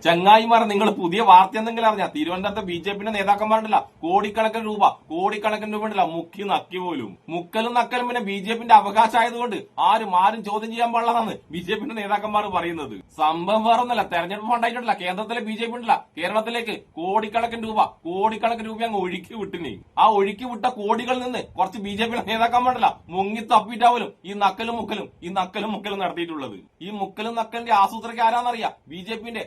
ചങ്ങായിമാരെ, നിങ്ങൾ പുതിയ വാർത്ത എന്തെങ്കിലും അറിഞ്ഞാ? തിരുവനന്തപുരത്തെ ബി.ജെ.പിന്റെ നേതാക്കന്മാരുണ്ടല്ല, കോടിക്കണക്കിന് രൂപ ഉണ്ടല്ല മുക്കി നക്കി പോലും. മുക്കലും നക്കലും പിന്നെ ബി.ജെ.പിന്റെ അവകാശമായതുകൊണ്ട് ആരും ചോദ്യം ചെയ്യാൻ പാടില്ലെന്നാണ് ബി.ജെ.പിന്റെ നേതാക്കന്മാർ പറയുന്നത്. സംഭവം വേറൊന്നല്ല, തെരഞ്ഞെടുപ്പ് ഫണ്ടായിട്ടുണ്ടല്ല കേന്ദ്രത്തിലെ ബി.ജെ.പി ഉണ്ടല്ല കേരളത്തിലേക്ക് കോടിക്കണക്കിന് രൂപ അങ്ങ് ഒഴുക്കി വിട്ടിനി. ആ ഒഴുക്കി വിട്ട കോടികളിൽ നിന്ന് കുറച്ച് ബി.ജെ.പിയുടെ നേതാക്കന്മാരുണ്ടല്ല മുങ്ങി തപ്പിട്ടാവലും ഈ നക്കലും മുക്കലും നടത്തിയിട്ടുള്ളത്. ഈ മുക്കലും നക്കലിന്റെ ആസൂത്രയ്ക്ക് ആരാന്നറിയാം? ബി.ജെ.പിന്റെ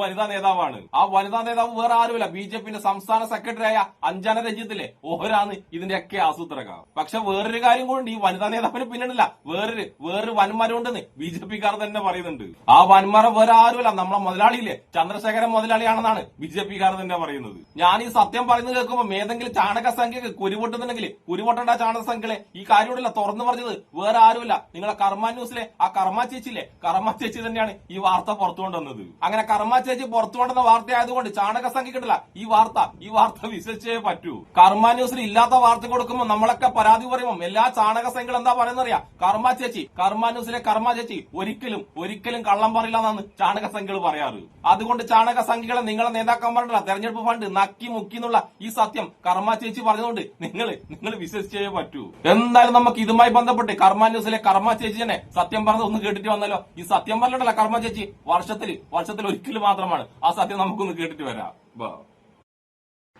വനിതാ നേതാവാണ്. ആ വനിതാ നേതാവ് വേറെ ആരുമില്ല, ബി.ജെ.പിന്റെ സംസ്ഥാന സെക്രട്ടറിയായ അഞ്ജന രഞ്ജിത്തിലെ ഓരാണ് ഇതിന്റെയൊക്കെ ആസൂത്രക. പക്ഷെ വേറൊരു കാര്യം കൊണ്ട് ഈ വനിതാ നേതാവിന് പിന്നിടില്ല, വേറൊരു വൻമരമുണ്ടെന്ന് ബി.ജെ.പിക്കാർ തന്നെ പറയുന്നുണ്ട്. ആ വൻമരം വേറെ ആരുമല്ല, നമ്മളെ മുതലാളിയില്ലേ ചന്ദ്രശേഖരൻ മുതലാളിയാണെന്നാണ് ബി.ജെ.പിക്കാർ തന്നെ പറയുന്നത്. ഞാൻ ഈ സത്യം പറയുന്നത് കേൾക്കുമ്പോൾ ഏതെങ്കിലും ചാണക സംഖ്യക്ക് കുരുപൊട്ടുന്നുണ്ടെങ്കിൽ കുരുപൊട്ടേണ്ട ചാണക സംഖ്യകളെ ഈ കാര്യമില്ല തുറന്നു പറഞ്ഞത് വേറെ ആരുമില്ല, നിങ്ങളെ കർമ്മ ന്യൂസിലെ ആ കർമ്മ ചേച്ചി തന്നെയാണ് ഈ വാർത്ത പുറത്തു കൊണ്ടുവന്നത്. അങ്ങനെ കർമ്മ ചേച്ചി പുറത്തു കൊണ്ടുവന്ന വാർത്ത ആയതുകൊണ്ട് ചാണക സംഖ്യ കിട്ടില്ല, ഈ വാർത്ത വിശ്വസിച്ചേ പറ്റൂ. കർമ്മ ന്യൂസിൽ ഇല്ലാത്ത വാർത്ത കൊടുക്കുമ്പോൾ നമ്മളൊക്കെ പരാതി പറയുമ്പോൾ എല്ലാ ചാണക സംഖ്യകൾ എന്താ പറയുന്നറിയാം? കർമ്മ ന്യൂസിലെ കർമ്മ ചേച്ചി ഒരിക്കലും കള്ളം പറയില്ല എന്നാണ് ചാണക സംഖ്യകൾ പറയാറ്. അതുകൊണ്ട് ചാണക സംഖ്യകളെ നിങ്ങളെ നേതാക്കന്മാരുടെ തെരഞ്ഞെടുപ്പ് ഫണ്ട് നക്കി മുക്കിന്നുള്ള ഈ സത്യം കർമ്മ ചേച്ചി പറഞ്ഞതുകൊണ്ട് നിങ്ങൾ വിശ്വസിച്ചേ പറ്റൂ. എന്തായാലും നമുക്ക് ഇതുമായി ബന്ധപ്പെട്ട് കർമ്മ ന്യൂസിലെ കർമ്മ ചേച്ചി തന്നെ സത്യം പറഞ്ഞത് ഒന്ന് കേട്ടിട്ട് വന്നല്ലോ. ഈ സത്യം പറഞ്ഞിട്ടല്ല കർമ്മ ചേച്ചി വർഷത്തിൽ ഒരിക്കലും മാത്രമാണ്. ആ സത്യം നമുക്കൊന്ന് കേട്ടിട്ട് വരാം.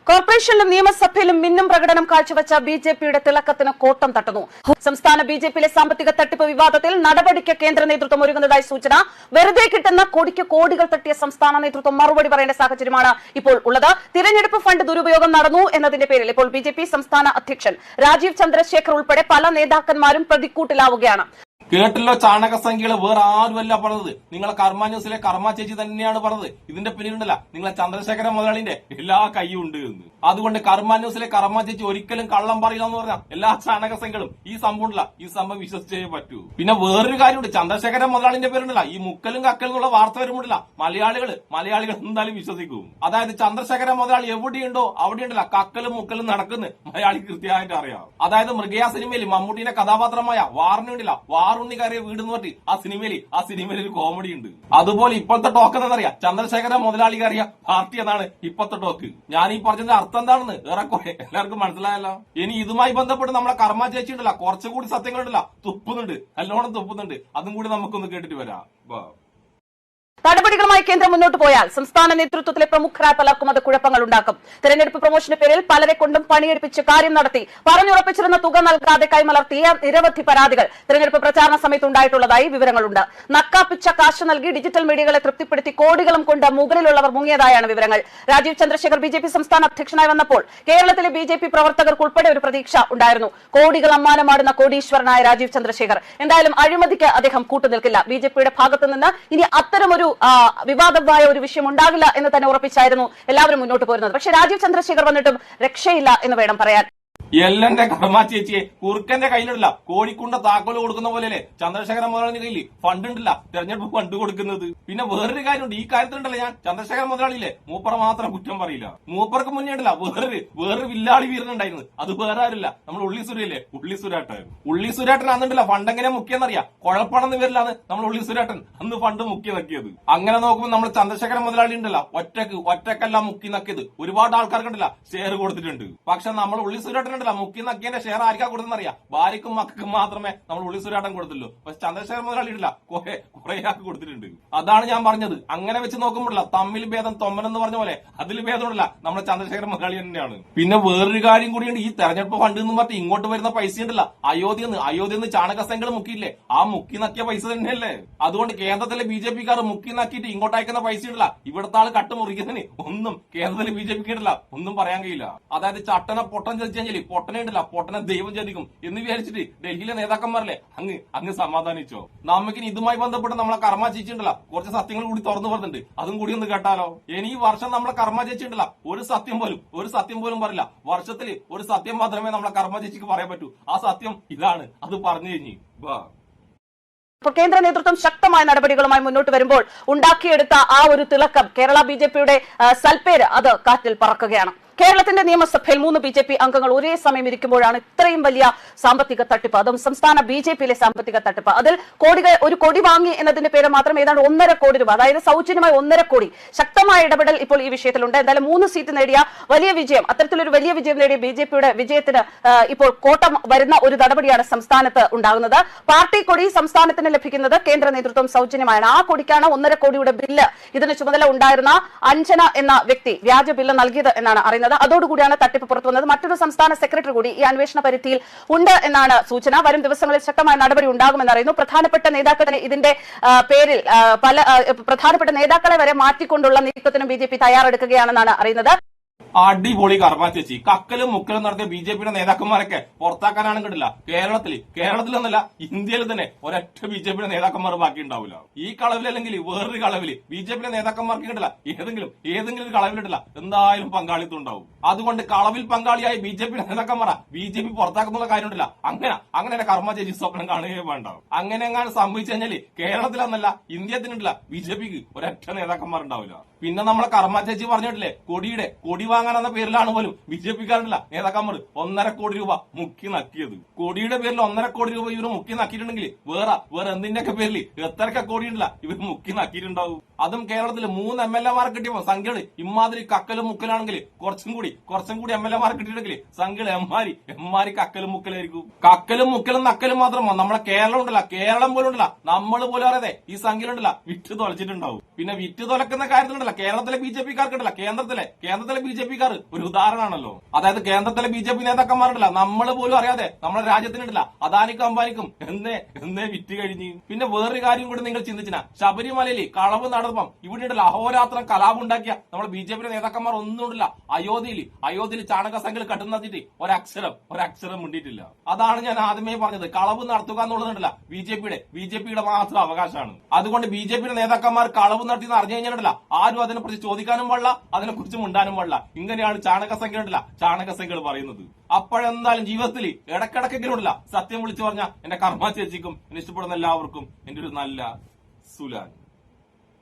കോർപ്പറേഷനിലും നിയമസഭയിലും മിന്നും പ്രകടനം കാഴ്ചവെച്ച ബി.ജെ.പിയുടെ തിളക്കത്തിന് കോട്ടം തട്ടുന്നു. സംസ്ഥാന ബി.ജെ.പിയിലെ സാമ്പത്തിക തട്ടിപ്പ് വിവാദത്തിൽ നടപടിക്ക് കേന്ദ്ര നേതൃത്വം ഒരുങ്ങുന്നതായി സൂചന. വെറുതെ കിട്ടുന്ന കോടിക്ക് കോടികൾ തട്ടിയ സംസ്ഥാന നേതൃത്വം മറുപടി പറയേണ്ട സാഹചര്യമാണ് ഇപ്പോൾ ഉള്ളത്. തിരഞ്ഞെടുപ്പ് ഫണ്ട് ദുരുപയോഗം നടന്നു എന്നതിന്റെ പേരിൽ ഇപ്പോൾ ബി.ജെ.പി സംസ്ഥാന അധ്യക്ഷൻ രാജീവ് ചന്ദ്രശേഖർ ഉൾപ്പെടെ പല നേതാക്കന്മാരും പ്രതിക്കൂട്ടിലാവുകയാണ്. കേട്ടല്ലോ, ചാണക സംഖ്യകൾ വേറെ ആരുമല്ല പറഞ്ഞത്, നിങ്ങളെ കർമ്മ ന്യൂസിലെ കർമ്മ ചേച്ചി തന്നെയാണ് പറഞ്ഞത്. ഇതിന്റെ പിന്നിലുണ്ടല്ല നിങ്ങളെ ചന്ദ്രശേഖര മുതലാളിന്റെ എല്ലാ കൈയും ഉണ്ട് എന്ന്. അതുകൊണ്ട് കർമ്മ ന്യൂസിലെ കർമ്മ ചേച്ചി ഒരിക്കലും കള്ളം പറയില്ല എന്ന് പറഞ്ഞാൽ എല്ലാ ചാണക സംഖ്യകളും ഈ സംഭവം വിശ്വസിച്ചേ പറ്റൂ. പിന്നെ വേറൊരു കാര്യമുണ്ട്, ചന്ദ്രശേഖര മുതലാളിന്റെ പേരുണ്ടല്ല ഈ മുക്കലും കക്കലും എന്നുള്ള വാർത്ത വരുമ്പോഴല്ല മലയാളികൾ എന്തായാലും വിശ്വസിക്കും. അതായത് ചന്ദ്രശേഖര മുതലാളി എവിടെയുണ്ടോ അവിടെയുണ്ടല്ല കക്കലും മുക്കലും നടക്കുന്ന മലയാളി കൃത്യമായിട്ട് അറിയാം. അതായത് മൃഗയ സിനിമയിൽ മമ്മൂട്ടിയുടെ കഥാപാത്രമായ വാറിനുണ്ടല്ല വാറുണ്ണിക്കാരെ വീട് എന്ന് പറഞ്ഞിട്ട് ആ സിനിമയിൽ ഒരു കോമഡി ഉണ്ട്. അതുപോലെ ഇപ്പോഴത്തെ ടോക്ക് എന്താണെന്നറിയാം? ചന്ദ്രശേഖര മുതലാളിക്കറിയ പാർട്ടി എന്നാണ് ഇപ്പോഴത്തെ ടോക്ക്. ഞാൻ ഈ പറഞ്ഞതിന്റെ അർത്ഥം എന്താണെന്ന് ഏറെക്കുറെ എല്ലാവർക്കും മനസ്സിലായല്ലോ. ഇനി ഇതുമായി ബന്ധപ്പെട്ട് നമ്മളെ കർമ്മ ചേച്ചി ഉണ്ടല്ല കുറച്ചുകൂടി സത്യങ്ങളുണ്ടല്ല നല്ലോണം തുപ്പുന്നുണ്ട്. അതും കൂടി നമുക്കൊന്ന് കേട്ടിട്ട് വരാം. നടപടികളുമായി കേന്ദ്രം മുന്നോട്ട് പോയാൽ സംസ്ഥാന നേതൃത്വത്തിലെ പ്രമുഖരായ പലർക്കും അത് കുഴപ്പങ്ങൾ ഉണ്ടാക്കും. തെരഞ്ഞെടുപ്പ് പ്രൊമോഷന്റെ പേരിൽ പലരെ കൊണ്ടും പണിയെടുപ്പിച്ച് കാര്യം നടത്തി പറഞ്ഞുറപ്പിച്ചിരുന്ന തുക നൽകാതെ കൈമലർത്തിയ നിരവധി പരാതികൾ തെരഞ്ഞെടുപ്പ് പ്രചാരണ സമയത്ത് ഉണ്ടായിട്ടുള്ളതായി വിവരങ്ങളുണ്ട്. നക്കാപ്പിച്ച കാശ് നൽകി ഡിജിറ്റൽ മീഡിയകളെ തൃപ്തിപ്പെടുത്തി കോടികളും കൊണ്ട് മുകളിലുള്ളവർ മുങ്ങിയതായാണ് വിവരങ്ങൾ. രാജീവ് ചന്ദ്രശേഖർ ബി.ജെ.പി സംസ്ഥാന അധ്യക്ഷനായി വന്നപ്പോൾ കേരളത്തിലെ ബി.ജെ.പി പ്രവർത്തകർക്കുൾപ്പെടെ ഒരു പ്രതീക്ഷ ഉണ്ടായിരുന്നു. കോടികൾ അമ്മാനമാടുന്ന കോടീശ്വരനായ രാജീവ് ചന്ദ്രശേഖർ എന്തായാലും അഴിമതിക്ക് അദ്ദേഹം കൂട്ടുനിൽക്കില്ല. ബി.ജെ.പിയുടെ ഭാഗത്തുനിന്ന് ഇനി അത്തരമൊരു വിവാദമായ ഒരു വിഷയം ഉണ്ടാകില്ല എന്ന് തന്നെ ഉറപ്പിച്ചായിരുന്നു എല്ലാവരും മുന്നോട്ട് പോരുന്നത്. പക്ഷേ രാജീവ് ചന്ദ്രശേഖർ വന്നിട്ടും രക്ഷയില്ല എന്ന് വേണം പറയാൻ. എല്ലന്റെ കർമ്മ ചേച്ചിയെ കുറുക്കന്റെ കയ്യിലിടില്ല, കോഴിക്കുണ്ട താക്കോല് കൊടുക്കുന്ന പോലെയല്ലേ ചന്ദ്രശേഖര മുതലാളിന്റെ കയ്യിൽ ഫണ്ട് ഉണ്ടല്ല തെരഞ്ഞെടുപ്പ് ഫണ്ട് കൊടുക്കുന്നത്. പിന്നെ വേറൊരു കാര്യമുണ്ട്, ഈ കാര്യത്തിലുണ്ടല്ലോ ഞാൻ ചന്ദ്രശേഖര മുതലാളിയില്ലേ മൂപ്പറ മാത്രം കുറ്റം പറയില്ല. മൂപ്പർക്ക് മുന്നേ ഉണ്ടല്ല വേറൊരു വില്ലാളി വീരനുണ്ടായിരുന്നു, അത് വേറെ ആരില്ല, നമ്മൾ ഉള്ളിസുരല്ലേ ഉള്ളിസുരേട്ടൻ അന്നുണ്ടല്ല ഫണ്ട് എങ്ങനെ മുക്കിയെന്നറിയാം? കുഴപ്പണെന്ന് പേരിലാണ് നമ്മൾ ഉള്ളിസുരേട്ടൻ അന്ന് ഫണ്ട് മുക്കി നക്കിയത്. അങ്ങനെ നോക്കുമ്പോൾ നമ്മൾ ചന്ദ്രശേഖര മുതലാളി ഉണ്ടല്ല ഒറ്റക്കല്ല മുക്കി നക്കിയത്, ഒരുപാട് ആൾക്കാർക്കുണ്ടല്ല ഷെയർ കൊടുത്തിട്ടുണ്ട്. പക്ഷെ നമ്മൾ ഉള്ളിസുരേട്ടൻ മുക്കി നക്കിയന്റെ ഷെയർ ആർക്കാ കൊടുത്തെന്നറിയാം? ഭാര്യക്കും മക്കൾക്കും മാത്രമേ നമ്മൾ ഉള്ളിസുരാട്ടം കൊടുത്തുള്ളൂ. പക്ഷെ ചന്ദ്രശേഖര മുതലാളി ഇടില്ല, കുറെ ആൾക്ക് കൊടുത്തിട്ടുണ്ട്. അതാണ് ഞാൻ പറഞ്ഞത്. അങ്ങനെ വെച്ച് നോക്കുമ്പോഴല്ല തമ്മിൽ ഭേദം തൊമ്മനെന്ന് പറഞ്ഞ പോലെ അതിൽ ഭേദമുണ്ടല്ല നമ്മുടെ ചന്ദ്രശേഖര മുതലാളി തന്നെയാണ്. പിന്നെ വേറൊരു കാര്യം കൂടിയുണ്ട്, ഈ തെരഞ്ഞെടുപ്പ് ഫണ്ട് എന്ന് പറഞ്ഞിട്ട് ഇങ്ങോട്ട് വരുന്ന പൈസ ഉണ്ടല്ല അയോധ്യന്ന് ചാണകസംഘങ്ങൾ മുക്കിയില്ലേ, ആ മുക്കി നക്കിയ പൈസ തന്നെയല്ലേ. അതുകൊണ്ട് കേന്ദ്രത്തിലെ ബി.ജെ.പിക്കാർ മുക്കി നക്കിയിട്ട് ഇങ്ങോട്ട് അയക്കുന്ന പൈസ ഉണ്ടല്ല ഇവിടുത്തെ ആൾ കട്ട് മുറിക്കുന്നതിന് ഒന്നും കേന്ദ്രത്തിലെ ബി.ജെ.പിക്ക് ഇടില്ല ഒന്നും പറയാൻ കഴിയില്ല. അതായത് ചട്ടനെ പൊട്ടൻ ചതിച്ചെങ്കിൽ പൊട്ടനെ ഉണ്ടല്ല പൊട്ടനെ ദൈവം ചതിക്കും എന്ന് വിചാരിച്ചിട്ട് ഡൽഹിയിലെ നേതാക്കന്മാരല്ലേ അങ്ങ് സമാധാനിച്ചോ? നമുക്കിനി ഇതുമായി ബന്ധപ്പെട്ട് നമ്മളെ കർമ്മ ചേച്ചി ഉണ്ടല്ല കുറച്ച് സത്യങ്ങൾ കൂടി തുറന്നു പറഞ്ഞിട്ടുണ്ട്, അതും കൂടി ഒന്ന് കേട്ടാലോ? ഇനി ഈ വർഷം നമ്മളെ കർമ്മ ചേച്ചി ഉണ്ടല്ല ഒരു സത്യം പോലും പറയില്ല. വർഷത്തിൽ ഒരു സത്യം മാത്രമേ നമ്മളെ കർമ്മ ചേച്ചിക്ക് പറയാൻ പറ്റൂ. ആ സത്യം ഇതാണ്, അത് പറഞ്ഞു കഴിഞ്ഞു. കേന്ദ്ര നേതൃത്വം ശക്തമായ നടപടികളുമായി മുന്നോട്ട് വരുമ്പോൾ ഉണ്ടാക്കിയെടുത്ത ആ ഒരു തിളക്കം കേരള ബി.ജെ.പിയുടെ സൽപ്പേര് അത് കാറ്റിൽ പറക്കുകയാണ്. കേരളത്തിന്റെ നിയമസഭയിൽ 3 BJP അംഗങ്ങൾ ഒരേ സമയം ഇരിക്കുമ്പോഴാണ് ഇത്രയും വലിയ സാമ്പത്തിക തട്ടിപ്പ്, അതും സംസ്ഥാന BJPയിലെ സാമ്പത്തിക തട്ടിപ്പ്. അതിൽ ഒരു കൊടി വാങ്ങി എന്നതിന്റെ പേര് മാത്രം ഏതാണ്ട് 1.5 കോടി രൂപ, അതായത് സൗജന്യമായി 1.5 കോടി. ശക്തമായ ഇടപെടൽ ഇപ്പോൾ ഈ വിഷയത്തിലുണ്ട്. എന്തായാലും 3 സീറ്റ് നേടിയ വലിയ വിജയം, അത്തരത്തിലൊരു വലിയ വിജയം നേടിയ BJPയുടെ വിജയത്തിന് ഇപ്പോൾ കോട്ടം വരുന്ന ഒരു നടപടിയാണ് സംസ്ഥാനത്ത് ഉണ്ടാകുന്നത്. പാർട്ടി കൊടി സംസ്ഥാനത്തിന് ലഭിക്കുന്നത് കേന്ദ്ര നേതൃത്വം സൗജന്യമായാണ്. ആ കൊടിക്കാണ് 1.5 കോടിയുടെ ബില്ല് ഇതിന് ചുമതല ഉണ്ടായിരുന്ന അഞ്ജന എന്ന വ്യക്തി വ്യാജ ബില്ല് നൽകിയത് എന്നാണ് അറിയുന്നത്. അതോടുകൂടിയാണ് തട്ടിപ്പ് പുറത്തു വന്നത്. മറ്റൊരു സംസ്ഥാന സെക്രട്ടറി കൂടി ഈ അന്വേഷണ പരിധിയിൽ ഉണ്ട് എന്നാണ് സൂചന. വരും ദിവസങ്ങളിൽ ശക്തമായ നടപടി ഉണ്ടാകുമെന്നറിയുന്നു. പ്രധാനപ്പെട്ട നേതാക്കൾ ഇതിന്റെ പേരിൽ പ്രധാനപ്പെട്ട നേതാക്കളെ വരെ മാറ്റിക്കൊണ്ടുള്ള നീക്കത്തിനും BJP തയ്യാറെടുക്കുകയാണെന്നാണ് അറിയുന്നത്. അടിപൊളി കർമ്മ ചേച്ചി. കക്കലും മുക്കലും നടത്തിയ BJPയുടെ നേതാക്കന്മാരൊക്കെ പുറത്താക്കാനാണ് കിട്ടില്ല. കേരളത്തിലൊന്നല്ല, ഇന്ത്യയിൽ തന്നെ ഒരൊറ്റ BJPയുടെ നേതാക്കന്മാർ ബാക്കി ഉണ്ടാവില്ല. ഈ കളവിലല്ലെങ്കിൽ വേറൊരു കളവില് BJPയുടെ നേതാക്കന്മാർക്ക് കിട്ടില്ല. ഏതെങ്കിലും ഒരു കളവിലിട്ടില്ല, എന്തായാലും പങ്കാളിത്തം ഉണ്ടാവും. അതുകൊണ്ട് കളവിൽ പങ്കാളിയായി BJPയുടെ നേതാക്കന്മാർ BJP പുറത്താക്കുന്ന കാര്യമുണ്ടല്ല. അങ്ങനെ കർമ്മ ചേച്ചി സ്വപ്നം കാണുകയും വേണ്ട. അങ്ങനെ എങ്ങാനും സംഭവിച്ചു കഴിഞ്ഞാല് കേരളത്തിലൊന്നല്ല, ഇന്ത്യത്തിനുണ്ടല്ല BJPക്ക് ഒരൊറ്റ നേതാക്കന്മാർ ഉണ്ടാവില്ല. പിന്നെ നമ്മളെ കർമ്മ ചേച്ചി പറഞ്ഞിട്ടില്ലേ, കൊടി വാങ്ങാനെന്ന പേരിലാണ് പോലും BJPക്കാരനല്ല നേതാക്കന്മാർ 1.5 കോടി രൂപ മുക്കി നക്കിയത്. കൊടിയുടെ പേരിൽ 1.5 കോടി രൂപ ഇവർ മുക്കി നക്കിയിട്ടുണ്ടെങ്കിൽ വേറെ എന്തിന്റെയൊക്കെ പേരിൽ എത്രയൊക്കെ കോടിയിട്ടില്ല ഇവർ മുക്കി നക്കിയിട്ടുണ്ടാവും. അതും കേരളത്തിൽ 3 MLA കിട്ടിയപ്പോ സംഖ്യകള് ഇമാതിരി കക്കലും മുക്കലാണെങ്കിൽ കുറച്ചും കൂടി MLA കിട്ടിയിട്ടുണ്ടെങ്കിൽ സംഖ്യകൾ എമ്മാരി കക്കലും മുക്കലായിരിക്കും. കക്കലും മുക്കലും നക്കലും മാത്രമോ നമ്മളെ കേരളം ഉണ്ടല്ല, കേരളം പോലും ഉണ്ടല്ല, നമ്മൾ പോലും അറിയാതെ ഈ സംഖ്യയിലുണ്ടല്ല വിറ്റ് തൊലച്ചിട്ടുണ്ടാവും. പിന്നെ വിറ്റ് തൊലക്കുന്ന കാര്യത്തിലുണ്ടല്ല കേരളത്തിലെ BJPക്കാർക്കുണ്ടല്ല, കേന്ദ്രത്തിലെ BJPക്കാർ ഒരു ഉദാഹരണമാണല്ലോ. അതായത് കേന്ദ്രത്തിലെ BJP നേതാക്കന്മാരുണ്ടല്ല, നമ്മൾ പോലും അറിയാതെ നമ്മുടെ രാജ്യത്തിനുണ്ടല്ല അദാനിക്കും അംബാനിക്കും എന്നേ വിറ്റ് കഴിഞ്ഞ്. പിന്നെ വേറൊരു കാര്യം കൂടി നിങ്ങൾ ചിന്തിച്ചിന, ശബരിമലയിൽ കളവ് നടന്നപ്പം ഇവിടെ ഉണ്ടല്ല അഹോരാത്രം കലാപം ഉണ്ടാക്കിയ നമ്മുടെ BJPയുടെ നേതാക്കന്മാർ ഒന്നുമില്ല. അയോധ്യയിൽ ചാണക സംഖ്യകൾ കട്ടുന്നതിട്ട് ഒരക്ഷരം മുണ്ടിയിട്ടില്ല. അതാണ് ഞാൻ ആദ്യമേ പറഞ്ഞത്, കളവ് നടത്തുക എന്നുള്ളതുണ്ടല്ല BJPയുടെ മാത്രം അവകാശമാണ്. അതുകൊണ്ട് BJPയുടെ നേതാക്കന്മാർ കളവ് നടത്തിയെന്ന് അറിഞ്ഞു കഴിഞ്ഞാൽ ആരും അതിനെക്കുറിച്ച് ചോദിക്കാനും പാടില്ല, അതിനെക്കുറിച്ച് മുണ്ടാനും പാടില്ല. ഇങ്ങനെയാണ് ചാണകസംഖ്യകൾ പറയുന്നത്. അപ്പോഴെന്തായാലും ജീവിതത്തിൽ ഇടക്കിടക്കെങ്കിലും ഉണ്ടല്ല സത്യം വിളിച്ചു പറഞ്ഞ എന്റെ കർമ്മ ചേച്ചിക്കും എന്നെ ഇഷ്ടപ്പെടുന്ന എല്ലാവർക്കും എന്റെ ഒരു നല്ല സുലാൻ.